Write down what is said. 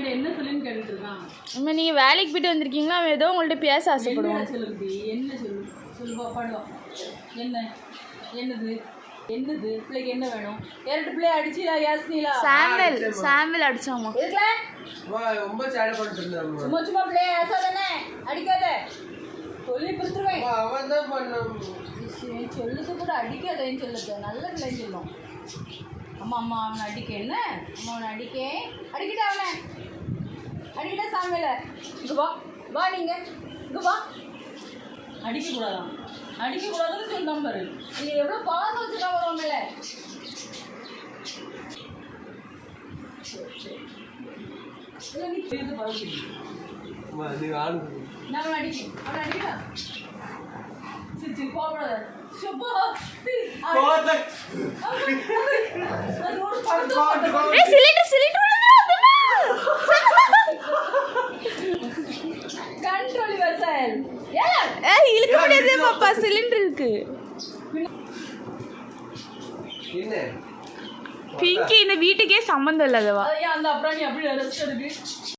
என்கிட்ட என்ன சொல்லுன்னு கேட்டுட்டு இருக்கான். இனிமே நீங்கள் வேலைக்கு போயிட்டு வந்திருக்கீங்களா? அவன் ஏதோ உங்கள்கிட்ட பேச ஆசைப்படுவான். சொல்லுங்க என்ன சொல்லுவா பாடுவான். என்னது பிள்ளைக்கு என்ன வேணும்? இரண்டு பிள்ளைய அடிச்சிலா யாஸ்னிலா? சாம்பிள் அடிச்சாமா? ரொம்ப சேட் பண்ணிட்டு இருந்தாங்க. சும்மா பிள்ளைய ஏசாதானே அடிக்காத சொல்லி கொடுத்துருவேன். அவன் தான் பண்ணான். சொல்லுது கூட அடிக்காதேன்னு சொல்லுது. நல்ல பிள்ளைன்னு சொல்லும். அம்மா அவனை அடிக்க என்ன? அவனை அடிக்கிட்ட அவனை அடிக்கிட்ட சாமியில இங்கே வா நீங்கள் இங்கே வா. அடிக்கக்கூடாதுன்னு சொல்லிட்டான் பாரு. நீ எவ்வளோ பாசம் வச்சுட்டா வரும் மேலே. நான் அவனை அடிக்கிறா. சரி போகக்கூடாது. கண்ட்ரோல் வசல் இழுக்க முடியாது பாப்பா, சிலிண்டர் இருக்கு. பிங்கி இந்த வீட்டுக்கே சம்மந்தம் இல்லாதவா. அந்த அப்புறம் நீ அப்படி ரெஸ்ட் எடுக்கு.